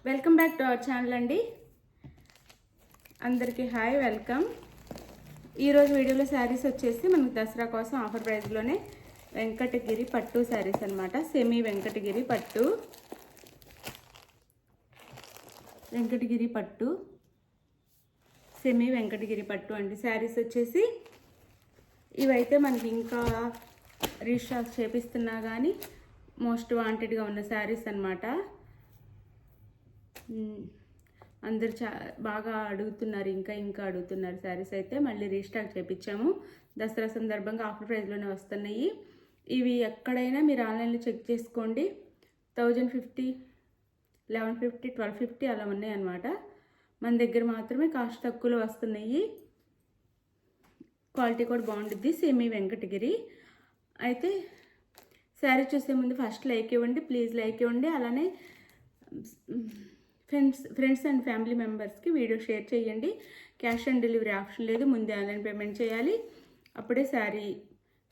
Welcome back to our channel అండి. అందరికీ hi, welcome. ఈరోజు వీడియోలో శారీస్ వచ్చేసి మనకు దసరా కోసం ఆఫర్ ప్రైస్లోనే వెంకటగిరి పట్టు శారీస్ అనమాట. సెమీ వెంకటగిరి పట్టు, సెమీ వెంకటగిరి పట్టు అండి. శారీస్ వచ్చేసి ఇవైతే మనకి ఇంకా రీస్టాక్ చేపిస్తున్నా కానీ మోస్ట్ వాంటెడ్గా ఉన్న శారీస్ అనమాట. అందరు బాగా అడుగుతున్నారు, ఇంకా అడుగుతున్నారు శారీస్. అయితే మళ్ళీ రీస్టాక్ చేయించాము. దసరా సందర్భంగా ఆఫర్ ప్రైస్లోనే వస్తున్నాయి. ఇవి ఎక్కడైనా మీరు ఆన్లైన్లో చెక్ చేసుకోండి. 1050, 1150, 1250 అలా ఉన్నాయి అన్నమాట. మన దగ్గర మాత్రమే కాస్ట్ తక్కువలో వస్తున్నాయి. క్వాలిటీ కూడా బాగుంటుంది. సెమీ వెంకటగిరి. అయితే శారీ చూసే ముందు ఫస్ట్ లైక్ ఇవ్వండి, ప్లీజ్ లైక్ ఇవ్వండి. అలానే ఫ్రెండ్స్ అండ్ ఫ్యామిలీ మెంబర్స్కి వీడియో షేర్ చేయండి. క్యాష్ ఆన్ డెలివరీ ఆప్షన్ లేదు, ముందే ఆన్లైన్ పేమెంట్ చేయాలి, అప్పుడే శారీ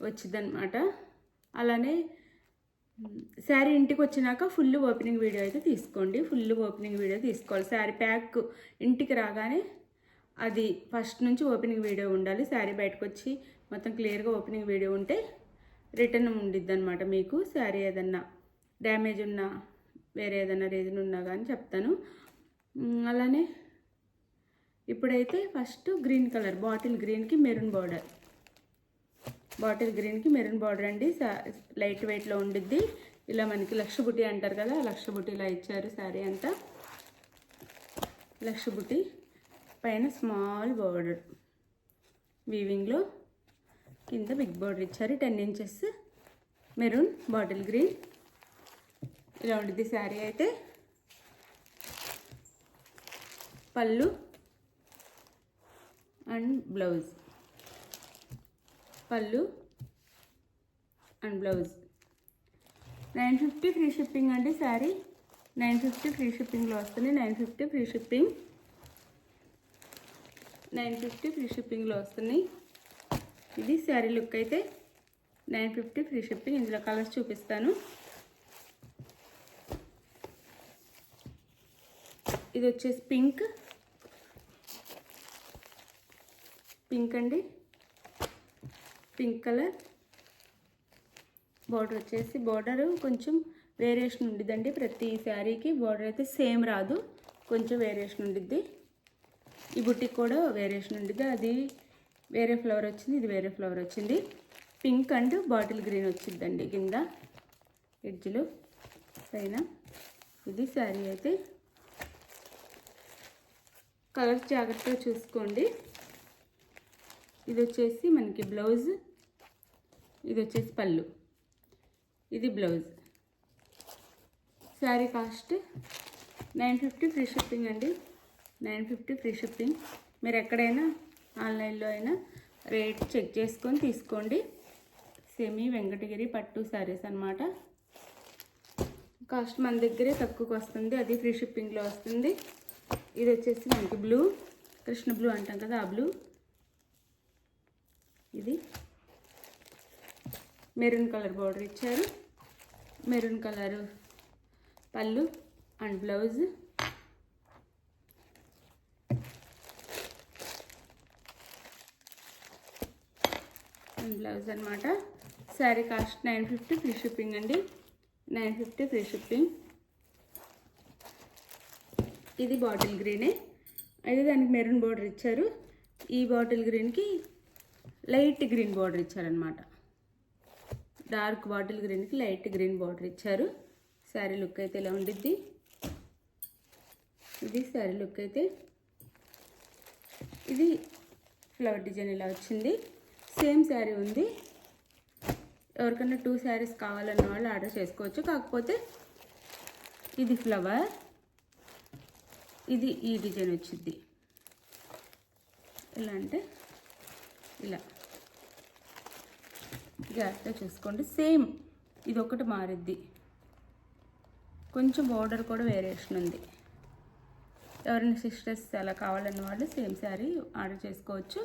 వచ్చిందనమాట. అలానే శారీ ఇంటికి వచ్చినాక ఫుల్ ఓపెనింగ్ వీడియో అయితే తీసుకోండి. ఫుల్ ఓపెనింగ్ వీడియో తీసుకోవాలి. శారీ ప్యాక్ ఇంటికి రాగానే అది ఫస్ట్ నుంచి ఓపెనింగ్ వీడియో ఉండాలి. శారీ బయటకు వచ్చి మొత్తం క్లియర్గా ఓపెనింగ్ వీడియో ఉంటే రిటర్న్ ఉండిద్ది అనమాట. మీకు శారీ ఏదన్నా డ్యామేజ్ ఉన్నా, వేరే ఏదైనా రీజన్ ఉన్నా కానీ చెప్తాను. అలానే ఇప్పుడైతే ఫస్ట్ గ్రీన్ కలర్, బాటిల్ గ్రీన్కి మెరూన్ బార్డర్ అండి. లైట్ వెయిట్లో ఉండిద్ది. ఇలా మనకి లక్ష బుట్టి అంటారు కదా, లక్ష బుట్టి ఇలా ఇచ్చారు. శారీ అంతా లక్ష బుట్టి పైన స్మాల్ బార్డర్ వీవింగ్లో, కింద బిగ్ బార్డర్ ఇచ్చారు. 10 ఇంచెస్ మెరూన్ బాటిల్ గ్రీన్ ఇలా ఉంటుంది శారీ. అయితే పళ్ళు అండ్ బ్లౌజ్, 950 ఫ్రీ షిప్పింగ్ అండి. శారీ 950 ఫ్రీ షిప్పింగ్లో వస్తుంది. 950 ఫ్రీ షిప్పింగ్లో వస్తుంది. ఇది శారీ లుక్. అయితే 950 ఫ్రీ షిప్పింగ్. ఇందులో కలర్స్ చూపిస్తాను. ఇది వచ్చేసి పింక్ అండి, పింక్ కలర్. బార్డర్ వచ్చేసి బార్డర్ కొంచెం వేరియేషన్ ఉండిద్దండి. ప్రతి శారీకి బార్డర్ అయితే సేమ్ రాదు, కొంచెం వేరియేషన్ ఉండిద్ది. ఈ బుట్టికి కూడా వేరియేషన్ ఉండిద్ది. అది వేరే ఫ్లవర్ వచ్చింది, ఇది వేరే ఫ్లవర్ వచ్చింది. పింక్ అండ్ బాటిల్ గ్రీన్ వచ్చిందండి కింద ఎడ్జ్లు పైన. ఇది శారీ. అయితే కలర్స్ జాగ్రత్తగా చూసుకోండి. ఇది వచ్చేసి మనకి బ్లౌజ్, ఇది వచ్చేసి పళ్ళు, ఇది blouse. Sari cost 950 free shipping అండి. 950 ఫ్రీ షిప్పింగ్. మీరు ఎక్కడైనా ఆన్లైన్లో అయినా రేట్ చెక్ చేసుకొని తీసుకోండి. సెమీ వెంకటగిరి పట్టు శారీస్ అన్నమాట. కాస్ట్ మన దగ్గరే తక్కువకి వస్తుంది, అది ఫ్రీ షిప్పింగ్లో వస్తుంది. ఇది వచ్చేసి మనకి బ్లూ, కృష్ణ బ్లూ అంటాం కదా, ఆ బ్లూ. ఇది మెరూన్ కలర్ బార్డర్ ఇచ్చారు. మెరూన్ కలర్ పళ్ళు అండ్ బ్లౌజ్. బ్లౌజ్ అనమాట. శారీ కాస్ట్ 950 ఫ్రీ షిప్పింగ్ అండి. 950 ఫ్రీ షిప్పింగ్. ఇది బాటిల్ గ్రీనే. అయితే దానికి మెరూన్ బార్డర్ ఇచ్చారు. ఈ బాటిల్ గ్రీన్కి లైట్ గ్రీన్ బార్డర్ ఇచ్చారనమాట. డార్క్ బాటిల్ గ్రీన్కి లైట్ గ్రీన్ బార్డర్ ఇచ్చారు. శారీ లుక్ అయితే ఇలా ఉండిద్ది. ఇది శారీ లుక్. అయితే ఇది ఫ్లవర్ డిజైన్ ఇలా వచ్చింది. సేమ్ శారీ ఉంది. ఎవరికన్నా 2 శారీస్ కావాలన్న వాళ్ళు ఆర్డర్ చేసుకోవచ్చు. కాకపోతే ఇది ఫ్లవర్, ఇది ఈ డిజైన్ వచ్చింది. ఎలా అంటే ఇలా జాగ్రత్తగా చూసుకోండి. సేమ్ ఇది ఒకటి మారిద్ది, కొంచెం బార్డర్ కూడా వేరియేషన్ ఉంది. ఎవరైనా సిస్టర్స్ అలా కావాలన్న వాళ్ళు సేమ్ శారీ ఆర్డర్ చేసుకోవచ్చు.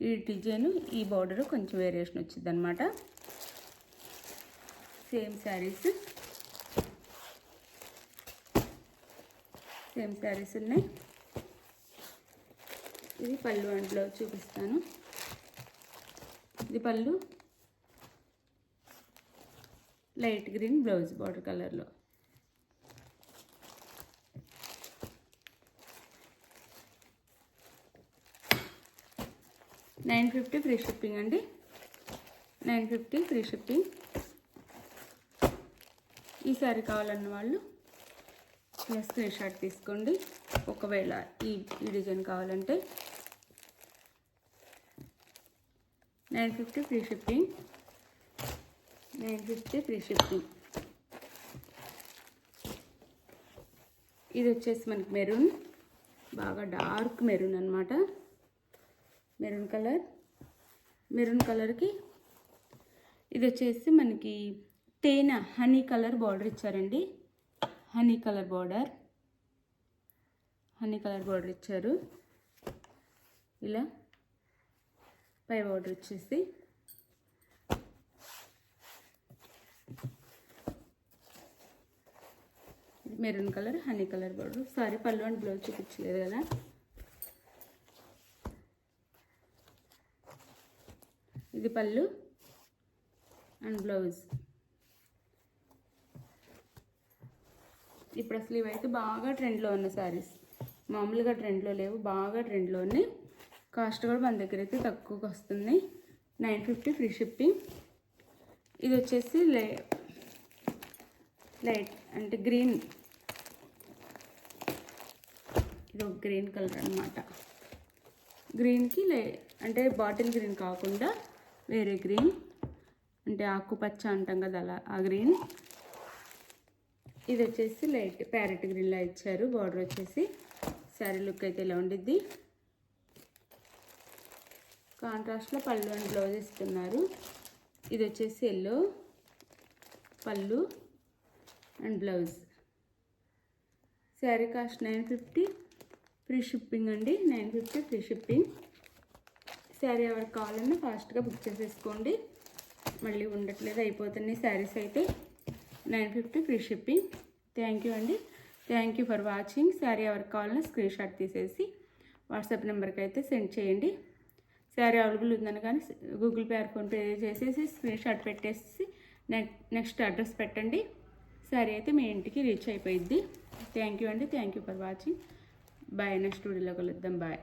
ఈ డిజైన్, ఈ బార్డర్ కొంచెం వేరియేషన్ వచ్చింది అనమాట. సేమ్ శారీస్. సేమ్ శారీస్ ఉన్నాయి. ఇది పళ్ళు అండ్ బ్లౌజ్ చూపిస్తాను. ఇది పళ్ళు, లైట్ గ్రీన్ బ్లౌజ్ బార్డర్ కలర్లో. $950 ఫ్రీ షిప్పింగ్ అండి. $950 ఫ్రీ షిప్పింగ్. ఈ సారీ కావాలన్న వాళ్ళు ఇలా స్క్రీన్ షాట్ తీసుకోండి. ఒకవేళ ఈ డిజైన్ కావాలంటే 950 ఫ్రీ షిప్పింగ్. 950 free shipping. ఇది వచ్చేసి మనకి మెరూన్, బాగా డార్క్ మెరూన్ అనమాట. Maroon colour. మెరూన్ కలర్కి ఇది వచ్చేసి మనకి తేనె హనీ కలర్ బార్డర్ ఇచ్చారండి. హనీ కలర్ బార్డర్ ఇచ్చారు. ఇలా పై బార్డర్ వచ్చేసి maroon colour honey colour border. Sorry పళ్ళు అండ్ బ్లౌజ్ చూపించలేదు కదా. ఇది పళ్ళు అండ్ బ్లౌజ్. ఇప్పుడు అసలు ఇవైతే బాగా ట్రెండ్లో ఉన్న శారీస్, మామూలుగా ట్రెండ్లో లేవు, బాగా ట్రెండ్లో ఉన్నాయి. కాస్ట్ కూడా మన దగ్గర అయితే తక్కువకి వస్తుంది. 950 ఫ్రీ షిప్పింగ్. ఇది వచ్చేసి లైట్ అంటే గ్రీన్, ఇది ఒక గ్రీన్ కలర్ అనమాట. గ్రీన్కి అంటే బాటిల్ గ్రీన్ కాకుండా వేరే గ్రీన్, అంటే ఆకుపచ్చ అంటాం కదా అలా ఆ గ్రీన్. ఇది వచ్చేసి లైట్ ప్యారెట్ గ్రీన్లా ఇచ్చారు. బార్డర్ వచ్చేసి శారీ లుక్ అయితే ఇలా ఉండిద్ది. కాంట్రాస్ట్లో పళ్ళు అండ్ బ్లౌజ్ ఇస్తున్నారు. ఇది వచ్చేసి ఎల్లో పళ్ళు and blouse. Sari cost 950 free shipping అండి. 950 ఫ్రీ షిప్పింగ్. శారీ ఎవరికి కావాలన్నా ఫాస్ట్గా బుక్ చేసేసుకోండి, మళ్ళీ ఉండట్లేదు, అయిపోతున్నాయి శారీస్ అయితే. 950 ఫ్రీ షిప్పింగ్. థ్యాంక్ యూ అండి. Thank you for watching. Sari ఎవరికి కావాలన్నా స్క్రీన్ షాట్ తీసేసి వాట్సాప్ నెంబర్కి అయితే సెండ్ చేయండి. శారీ అవైలబుల్ ఉందని కానీ గూగుల్ పే ఆర్ ఫోన్పే చేసేసి స్క్రీన్ షాట్ పెట్టేసి నెక్స్ట్ అడ్రస్ పెట్టండి. శారీ అయితే మీ ఇంటికి రీచ్ అయిపోయిద్ది. థ్యాంక్ యూ అండి. Thank you for watching. Bye. Next వీడియోలో కలుద్దాం. బాయ్.